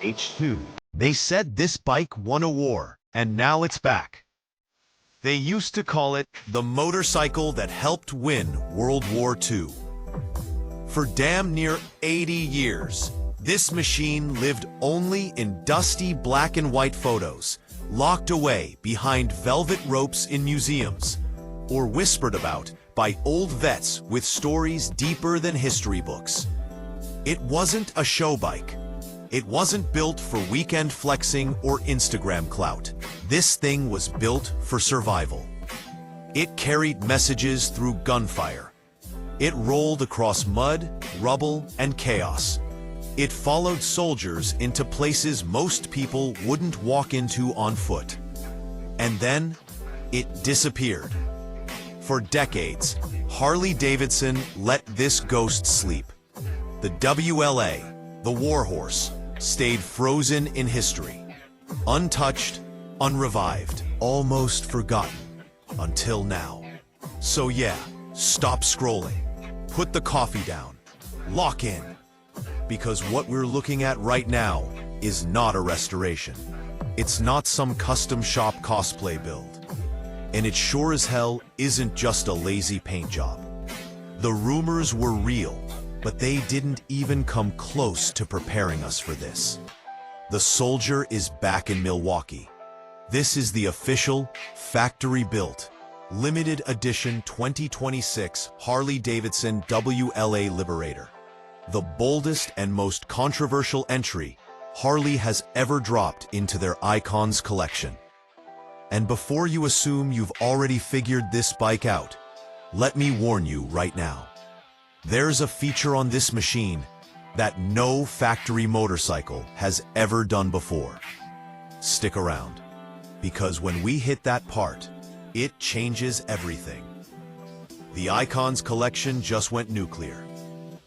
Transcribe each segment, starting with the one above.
H2. They said this bike won a war, and now it's back. They used to call it the motorcycle that helped win World War II. For damn near 80 years, this machine lived only in dusty black and white photos, locked away behind velvet ropes in museums, or whispered about by old vets with stories deeper than history books. It wasn't a show bike. It wasn't built for weekend flexing or Instagram clout. This thing was built for survival. It carried messages through gunfire. It rolled across mud, rubble, and chaos. It followed soldiers into places most people wouldn't walk into on foot. And then, it disappeared. For decades, Harley-Davidson let this ghost sleep. The WLA, the warhorse, stayed frozen in history. Untouched, unrevived, almost forgotten. Until now. So yeah, stop scrolling. Put the coffee down. Lock in. Because what we're looking at right now is not a restoration. It's not some custom shop cosplay build. And it sure as hell isn't just a lazy paint job. The rumors were real, but they didn't even come close to preparing us for this. The Soldier is back in Milwaukee. This is the official, factory-built, limited edition 2026 Harley-Davidson WLA Liberator. The boldest and most controversial entry Harley has ever dropped into their Icons collection. And before you assume you've already figured this bike out, let me warn you right now. There's a feature on this machine that no factory motorcycle has ever done before. Stick around, because when we hit that part, it changes everything. The Icons collection just went nuclear.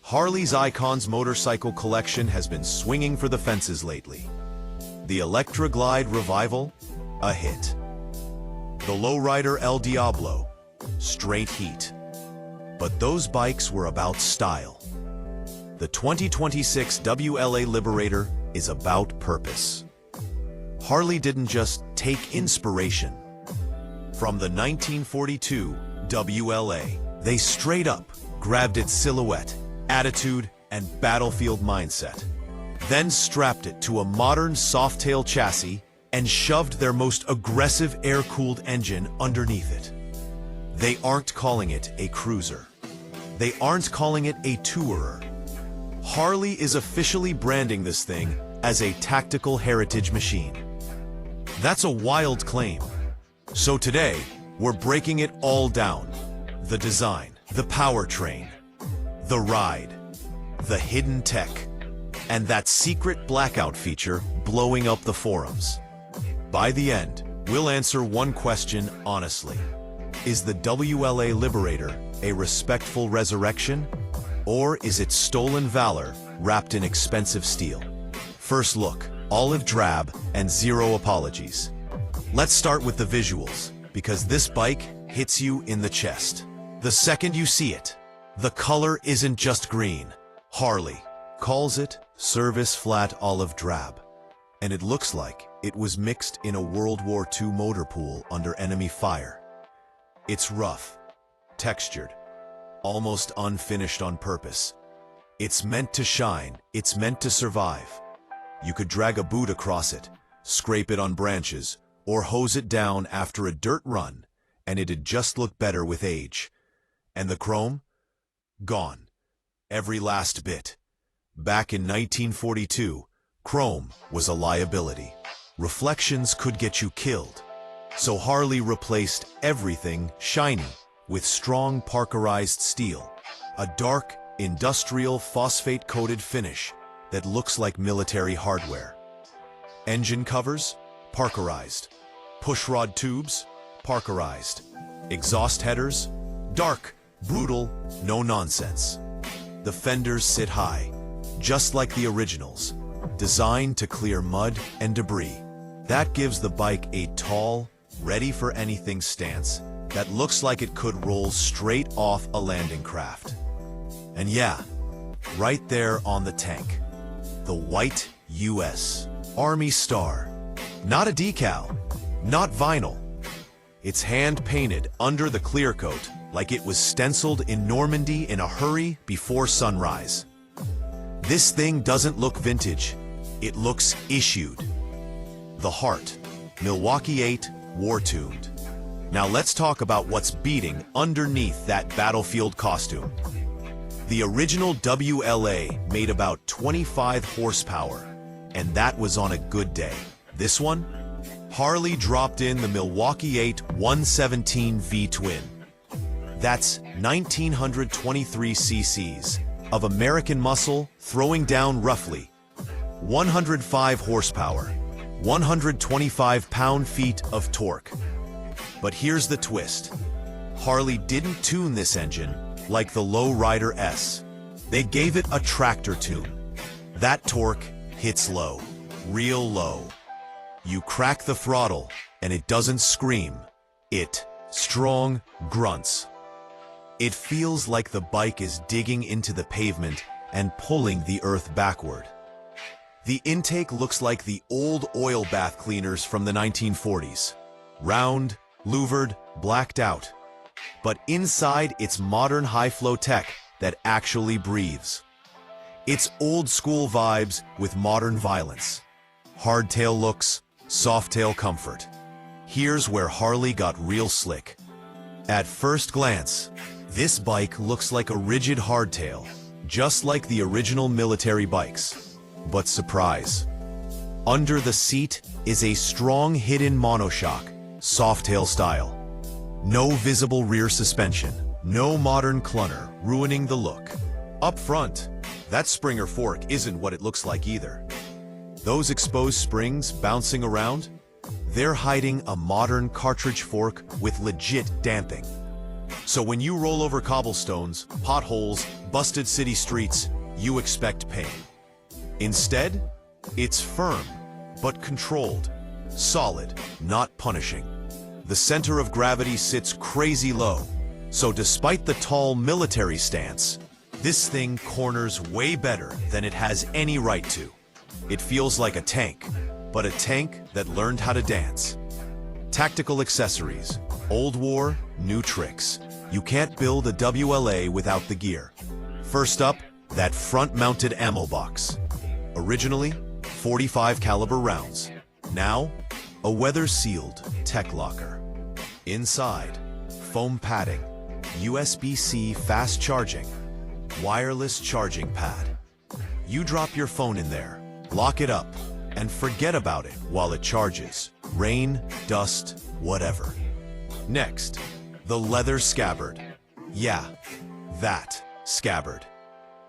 Harley's Icons motorcycle collection has been swinging for the fences lately. The Electra Glide Revival, a hit. The Lowrider El Diablo, straight heat. But those bikes were about style. The 2026 WLA Liberator is about purpose. Harley didn't just take inspiration from the 1942 WLA. They straight up grabbed its silhouette, attitude, and battlefield mindset, then strapped it to a modern softail chassis and shoved their most aggressive air-cooled engine underneath it. They aren't calling it a cruiser. They aren't calling it a tourer. Harley is officially branding this thing as a tactical heritage machine. That's a wild claim. So today, we're breaking it all down. The design, the powertrain, the ride, the hidden tech, and that secret blackout feature blowing up the forums. By the end, we'll answer one question honestly. Is the WLA Liberator a respectful resurrection? Or is it stolen valor wrapped in expensive steel? First look, olive drab and zero apologies. Let's start with the visuals, because this bike hits you in the chest. The second you see it, the color isn't just green. Harley calls it service flat olive drab. And it looks like it was mixed in a World War II motor pool under enemy fire. It's rough, textured, almost unfinished on purpose. It's meant to shine, it's meant to survive. You could drag a boot across it, scrape it on branches, or hose it down after a dirt run, and it'd just look better with age. And the chrome? Gone. Every last bit. Back in 1942, chrome was a liability. Reflections could get you killed. So Harley replaced everything shiny with strong parkerized steel, a dark, industrial phosphate-coated finish that looks like military hardware. Engine covers? Parkerized. Pushrod tubes? Parkerized. Exhaust headers? Dark, brutal, no nonsense. The fenders sit high, just like the originals, designed to clear mud and debris. That gives the bike a tall, ready-for-anything stance that looks like it could roll straight off a landing craft. And yeah, right there on the tank, the white US Army Star. Not a decal, not vinyl. It's hand-painted under the clear coat like it was stenciled in Normandy in a hurry before sunrise. This thing doesn't look vintage, it looks issued. The heart, Milwaukee 8, war-tuned. Now let's talk about what's beating underneath that battlefield costume. The original WLA made about 25 horsepower, and that was on a good day. This one? Harley dropped in the Milwaukee 8 117 V-twin. That's 1,923 cc's of American muscle throwing down roughly 105 horsepower, 125 pound-feet of torque. But here's the twist. Harley didn't tune this engine like the Lowrider S. They gave it a tractor tune. That torque hits low, real low. You crack the throttle and it doesn't scream. It strong grunts. It feels like the bike is digging into the pavement and pulling the earth backward. The intake looks like the old oil bath cleaners from the 1940s. Round, louvered, blacked out. But inside it's modern high-flow tech that actually breathes. It's old-school vibes with modern violence. Hardtail looks, softtail comfort. Here's where Harley got real slick. At first glance, this bike looks like a rigid hardtail, just like the original military bikes. But surprise. Under the seat is a strong hidden monoshock, softtail style. No visible rear suspension, no modern clunner ruining the look. Up front, that Springer fork isn't what it looks like either. Those exposed springs bouncing around, they're hiding a modern cartridge fork with legit damping. So when you roll over cobblestones, potholes, busted city streets, you expect pain. Instead, it's firm, but controlled, solid, not punishing. The center of gravity sits crazy low, so despite the tall military stance, this thing corners way better than it has any right to. It feels like a tank, but a tank that learned how to dance. Tactical accessories, old war, new tricks. You can't build a WLA without the gear. First up, that front-mounted ammo box. Originally, 45 caliber rounds. Now, a weather-sealed tech locker. Inside, foam padding, USB-C fast charging, wireless charging pad. You drop your phone in there, lock it up, and forget about it while it charges. Rain, dust, whatever. Next, the leather scabbard. Yeah, that scabbard.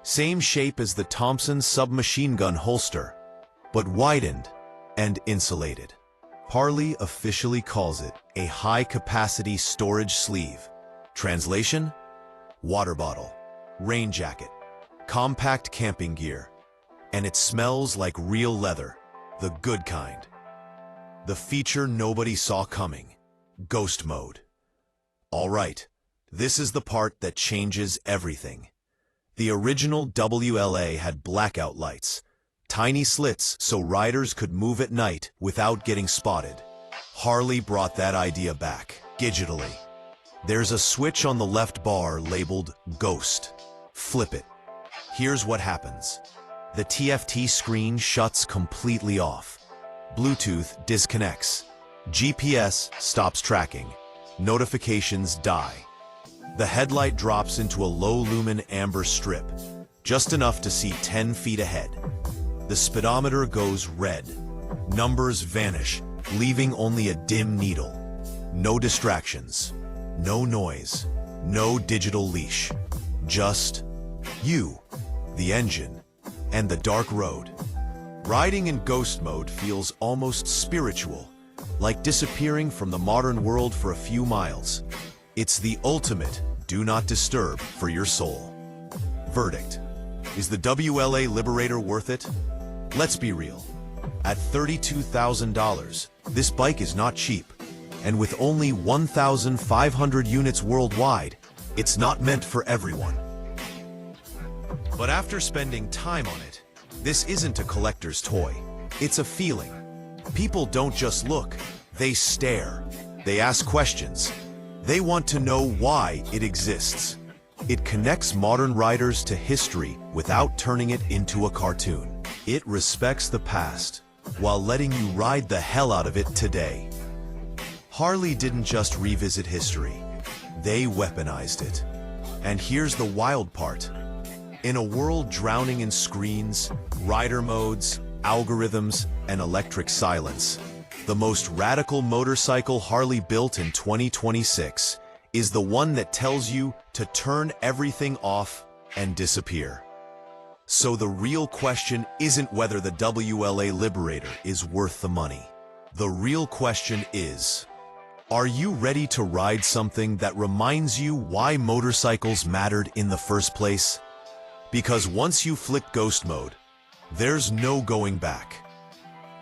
Same shape as the Thompson submachine gun holster, but widened and insulated. Harley officially calls it a high-capacity storage sleeve. Translation? Water bottle, rain jacket, compact camping gear. And it smells like real leather, the good kind. The feature nobody saw coming, ghost mode. All right, this is the part that changes everything. The original WLA had blackout lights, tiny slits so riders could move at night without getting spotted. Harley brought that idea back, digitally. There's a switch on the left bar labeled Ghost. Flip it. Here's what happens. The TFT screen shuts completely off. Bluetooth disconnects. GPS stops tracking. Notifications die. The headlight drops into a low-lumen amber strip, just enough to see 10 feet ahead. The speedometer goes red. Numbers vanish, leaving only a dim needle. No distractions, no noise, no digital leash. Just you, the engine, and the dark road. Riding in ghost mode feels almost spiritual, like disappearing from the modern world for a few miles. It's the ultimate do not disturb for your soul. Verdict. Is the WLA Liberator worth it? Let's be real. At $32,000, this bike is not cheap. And with only 1,500 units worldwide, it's not meant for everyone. But after spending time on it, This isn't a collector's toy. It's a feeling. People don't just look, they stare. They ask questions. They want to know why it exists. It connects modern riders to history without turning it into a cartoon. It respects the past, while letting you ride the hell out of it today. Harley didn't just revisit history. They weaponized it. And here's the wild part. In a world drowning in screens, rider modes, algorithms, and electric silence, the most radical motorcycle Harley built in 2026 is the one that tells you to turn everything off and disappear. So the real question isn't whether the WLA Liberator is worth the money. The real question is, are you ready to ride something that reminds you why motorcycles mattered in the first place? Because once you flick ghost mode, there's no going back.